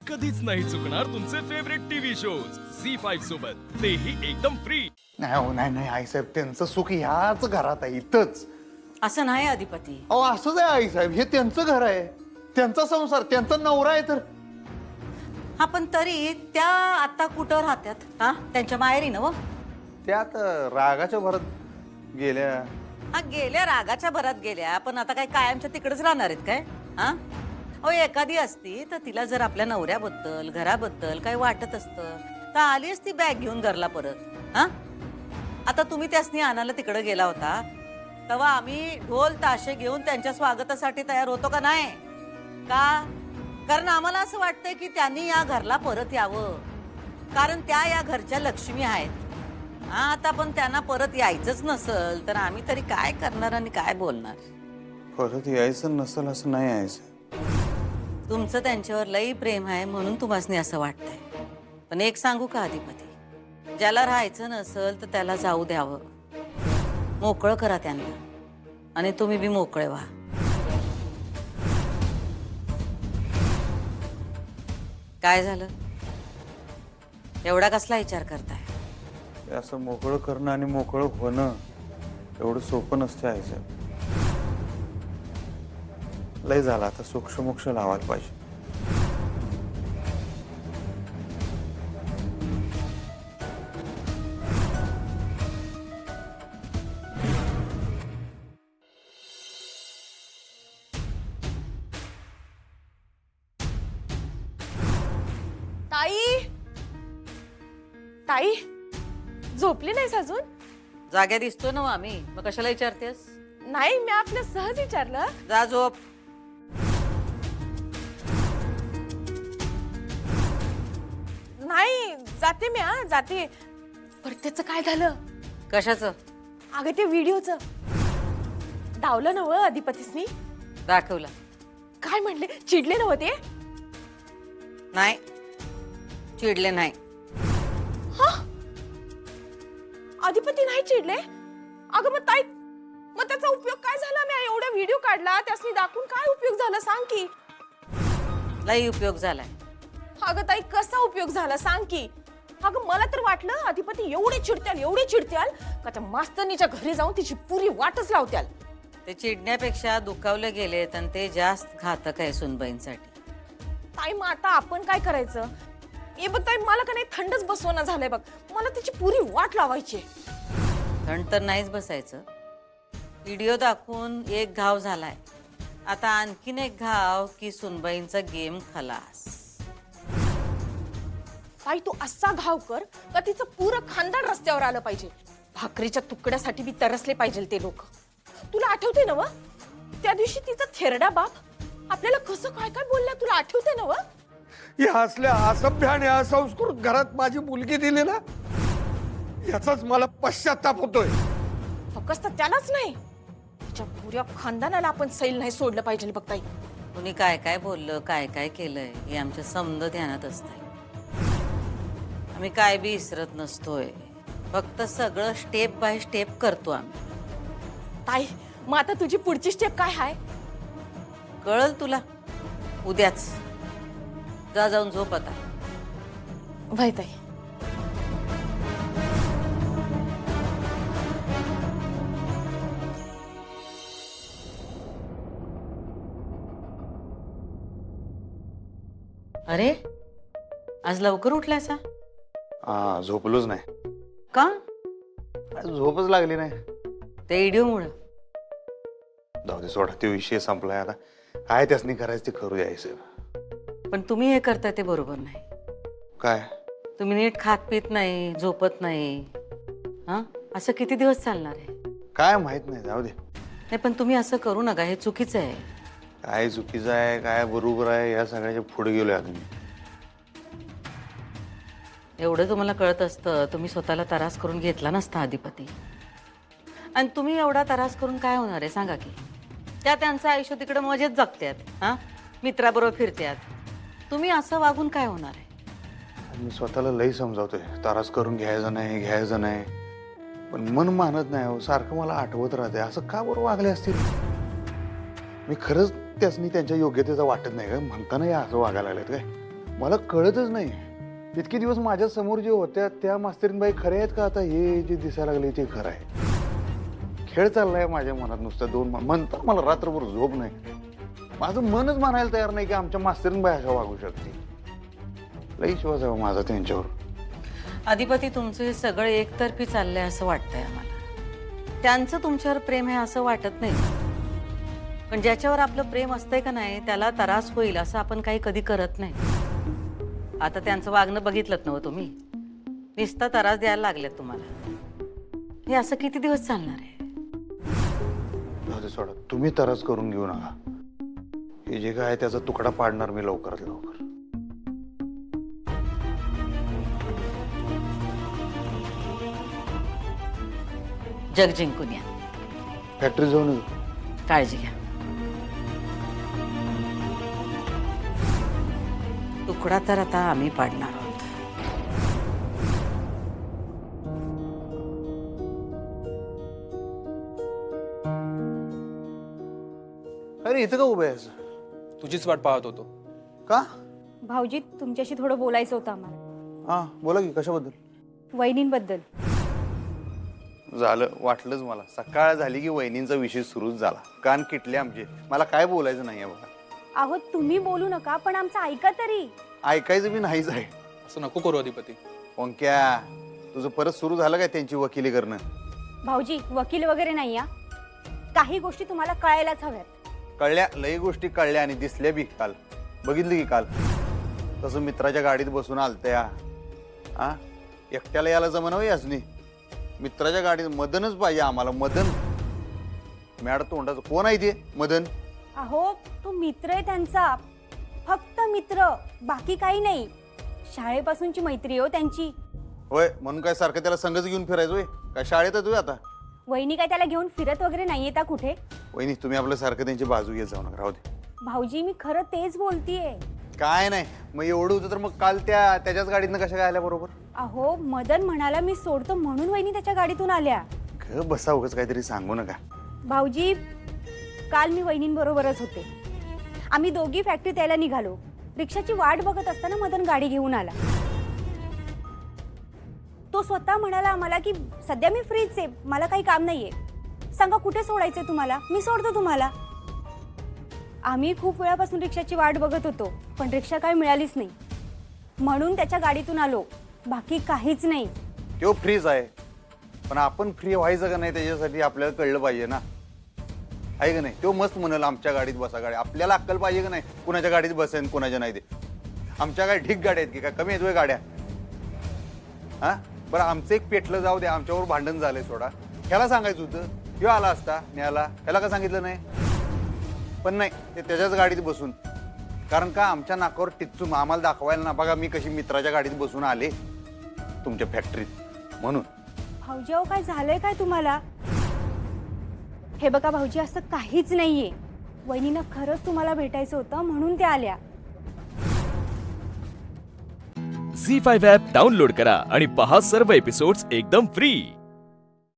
कधीच नाही चुकणार तुमचे फेवरेट टीव्ही शोज झी5 सोबत, तेही एकदम फ्री. नाही हो, नाही नाही आईसाहेब, त्यांचं सुख ह्याच घरात आहे, इथंच. असं नाही अधिपती. अहो असंच आहे आईसाहेब, हे त्यांचं घर आहे, त्यांचा संसार, त्यांचा नवरा आहे. तर हा पण तरी त्या आता कुठं राहतात? हा त्यांच्या माहेरी ना व? त्यात रागाच्या भरात गेल्या. हा गेल्या रागाच्या भरात गेल्या, पण आता काय कायमच्या तिकडेच राहणार आहेत काय? हा हो, एखादी असती तर तिला जर आपल्या नवऱ्याबद्दल घराबद्दल काही वाटत असतं तर आली असती बॅग घेऊन घरला परत. हा आता तुम्ही त्यासनी आणायला तिकडे गेला होता तेव्हा आम्ही ढोल ताशे घेऊन त्यांच्या स्वागतासाठी तयार होतो का नाही? का? कारण आम्हाला असं वाटतंय की त्यांनी या घरला परत यावं, कारण त्या या घरच्या लक्ष्मी आहेत. हा आता पण त्यांना परत यायचंच नसल तर आम्ही तरी काय करणार आणि काय बोलणार? परत यायचं नसल असं नाही यायचं. तुमचं त्यांच्यावर लई प्रेम आहे म्हणून तुम्हाला असं वाटतंय. पण एक सांगू का अधिपती, ज्याला राहायचं नसल तर त्याला जाऊ द्यावं, मोकळं करा त्यांना, आणि तुम्ही बी मोकळे व्हा. काय झालं? एवढा कसला विचार करताय? हे असं मोकळं करणं आणि मोकळं होणं एवढं सोपं नसतं आईसाहेब. लय झालं, आता सोक्ष लावायला पाहिजे. ताई, ताई, झोपली नाहीस अजून? जाग्या दिसतो ना आम्ही, मग कशाला विचारतेस? नाही, मी आपलं सहज विचारलं. जा झोप. नाही, जाते मी, हा जाते. पर त्याचं काय झालं? कशाचं? अगं ते व्हिडिओचं डावलं नव अधिपतीसनी. दाखवला? काय म्हणले? चिडले नव ते? नाही, चिडले नाही. हा, अधिपती नाही चिडले? अगं मग ताई, मग त्याचा उपयोग काय झाला? मी एवढा व्हिडिओ काढला, त्यासनी दाखवून काय उपयोग झाला सांग की. लई उपयोग झालाय. अगं ताई, कसा उपयोग झाला सांग की. अगं मला तर वाटलं अधिपती एवढे चिडत्याल का त्या मास्तरनीच्या घरी जाऊन तिची पुरी वाटच लावत्याल. ते चिडण्यापेक्षा दुखावले गेलेत आणि ते जास्त घातक आहे सुनबाईंसाठी. ताई, मग आता आपण काय करायचं? हे बघ ताई, मला का नाही थंडच बसवणं झालंय बघ. मला त्याची पुरी वाट लावायची. थंड तर नाहीच बसायचं. व्हिडिओ दाखवून एक घाव झालाय, आता आणखीन एक घाव की सुनबाईंचा गेम खलास. ताई, तू असा घाव कर का तिचं पुरं खानदान रस्त्यावर आलं पाहिजे. भाकरीच्या तुकड्यासाठी बी तरसले पाहिजे ते लोक. तुला आठवते ना व त्या दिवशी तिचा थेरडा बाप आपल्याला कसं काय काय बोलला? तुला आठवते ना व? या असल्या असभ्य आणि असंस्कृत घरात माझी मुलगी दिली ना, याचाच मला पश्चाताप होतोय. फक्त त्यालाच नाही, तिच्या पुऱ्या खानदानाला आपण सैल नाही सोडलं पाहिजे बघ ताई. कुणी काय काय बोललं, काय काय केलंय हे आमच्या समद ध्यानात असतंय. आम्ही काय बी विसरत नसतोय, फक्त सगळं स्टेप बाय स्टेप करतो आम्ही. ताई, मग आता तुझी पुढची स्टेप काय आहे? कळल तुला उद्याच. जा, जाऊन झोप आता. वय ताई. अरे, आज लवकर उठलायसा? हा, झोपलोच नाही. का? झोपच लागली नाही. ते व्हिडिओमुळं? जाऊ दे, सोडा, ते विषय संपलाय. आता काय त्यासनी करायचं ते करू यायचं. पण तुम्ही हे करताय ते बरोबर नाही. काय? तुम्ही नीट खात पित नाही, झोपत नाही. हा, असं किती दिवस चालणार आहे? काय माहित नाही, जाऊ दे. नाही, पण तुम्ही असं करू नका, हे चुकीचं आहे. काय चुकीचं आहे, काय बरोबर आहे, या सगळ्याच्या पुढे गेलोय आता मी. एवढं तुम्हाला कळत असतं तुम्ही स्वतःला त्रास करून घेतला नसता अधिपती. आणि तुम्ही एवढा त्रास करून काय होणार आहे सांगा की? त्या त्यांचं आयुष्य तिकडे मजेत जगतात, हा, मित्राबरोबर फिरतात. तुम्ही असं वागून काय होणार आहे? मी स्वतःला लई समजावतोय, त्रास करून घ्यायचं नाही, पण मन मानत नाही हो. सारखं मला आठवत राहते, असं का बरं वागले असतील? मी खरंच त्यासनी त्यांच्या योग्यतेचा वाटत नाही का म्हणताना या असं वागायला लागलेत काय? मला कळतच नाही इतके दिवस माझ्या समोर जे होत्या त्या मास्तरीनबाई खऱ्या आहेत का आता हे जे दिसायला लागले ते खरं आहे? खेळ चाललाय माझ्या मनात नुसतं म्हणतात मला रात्रभर झोप नाही. माझं मनच मानायला तयार नाही की आमच्या मास्तरीनबाई अशा वागू शकते. लई विश्वास आहे माझा त्यांच्यावर. अधिपती तुमचं हे सगळं एकतर्फी चाललंय असं वाटतंय आम्हाला. त्यांचं तुमच्यावर प्रेम आहे असं वाटत नाही, पण ज्याच्यावर आपलं प्रेम असतंय का नाही त्याला त्रास होईल असं आपण काही कधी करत नाही. आता त्यांचं वागणं बघितलं ना तुम्ही, नुसता त्रास द्यायला लागलेत तुम्हाला. हे असं किती दिवस चालणार आहे? जाऊ दे सोडा, तुम्ही त्रास करून घेऊ नका. हे जे काय आहे त्याचा तुकडा पाडणार मी लवकरात लवकर. जग जिंकून या. फॅक्टरी जाऊन काळजी घ्या. तुकडा तर आता आम्ही पाडणार आहोत. अरे इथं का उभे आहेस? तुझीच वाट पाहत होतो. का? भाऊजी तुमच्याशी थोडं बोलायचं होतं आम्हाला. हा बोला की, कशाबद्दल? वहिनींबद्दल. झालं, वाटलंच मला. सकाळ झाली की वहिनींचा विषय सुरूच झाला. कान किटले आमचे. मला काय बोलायचं नाहीये बघा. अहो तुम्ही बोलू नका, पण आमचं ऐका तरी. ऐकायचं बी नाहीच आहे. असं नको करू अधिपती. ओंक्या, तुझं परत सुरू झालं काय त्यांची वकिली करणं? भाऊजी वकील वगैरे नाही या. काही गोष्टी तुम्हाला कळायलाच हव्यात. कळल्या, लई गोष्टी कळल्या आणि दिसल्या बी. काल बघितली की, काल तसं मित्राच्या गाडीत बसून आलत्या. हा, एकट्याला याला जमना होई असनी. मित्राच्या गाडीत मदनच पाहिजे आम्हाला. मदन मॅड तोंडाचं कोण आहे ते मदन? अहो तो मित्र आहे त्यांचा, फक्त मित्र, बाकी काही नाही. शाळेपासूनची मैत्री हो त्यांची. होय, म्हणून काय सारखं त्याला संगच घेऊन फिरायचं होय? काय शाळेत आहे आता? वहिनी काय त्याला घेऊन फिरत वगैरे नाहीये का कुठे? वहिनी तुम्ही आपलं सारखं त्यांची बाजू घेत जाऊ नका. राहू दे. भाऊजी मी खरं तेच बोलतीये. काय नाही, मग एवढं होतं तर मग काल त्याच्याच गाडीतनं कशा काय आल्या बरोबर? अहो मदन म्हणाला मी सोडतो म्हणून वहिनी त्याच्या गाडीतून आल्या. बसा, उगाच काहीतरी सांगू नका. भाऊजी काल मी वहिनींबरोबरच होते. आम्ही दोघी फॅक्टरीत यायला निघालो. रिक्षाची वाट बघत असताना मदन गाडी घेऊन आला. तो स्वतः म्हणाला आम्हाला की सध्या मी फ्रीच आहे, मला काही काम नाहीये, सांगा कुठे सोडायचंय तुम्हाला, मी सोडतो तुम्हाला. आम्ही खूप वेळापासून रिक्षाची वाट बघत होतो, पण रिक्षा काय मिळालीच नाही, म्हणून त्याच्या गाडीतून आलो, बाकी काहीच नाही. तो फ्रीच आहे, पण आपण फ्री व्हायचं का नाही त्याच्यासाठी आपल्याला कळलं पाहिजे ना, आहे का नाही? तो मस्त म्हणाल आमच्या गाडीत बसा. गाडी आपल्याला अक्कल पाहिजे का नाही, कुणाच्या गाडीत बसेन कुणाच्या नाही. ते आमच्या काय ढीक गाड्या आहेत की काय कमी येतोय गाड्या? हा बरं, आमचं एक पेटलं जाऊ द्या, आमच्यावर भांडण झालंय सोडा. ह्याला सांगायचं होतं, ह्यो आला असता न्यायला, ह्याला का सांगितलं नाही? पण नाही, ते त्याच्याच गाडीत बसून. कारण का आमच्या नाकावर टिच्चून आम्हाला दाखवायला ना, बघा मी कशी मित्राच्या गाडीत बसून आले तुमच्या फॅक्टरीत, म्हणून. भाऊजी अहो काय झालंय काय तुम्हाला? हे बघा भाऊजी, असं काहीच नाहीये. वहिनीनं खरंच तुम्हाला भेटायचं होतं म्हणून त्या आल्या. झी5 ॲप डाउनलोड करा आणि पहा सर्व एपिसोड्स एकदम फ्री.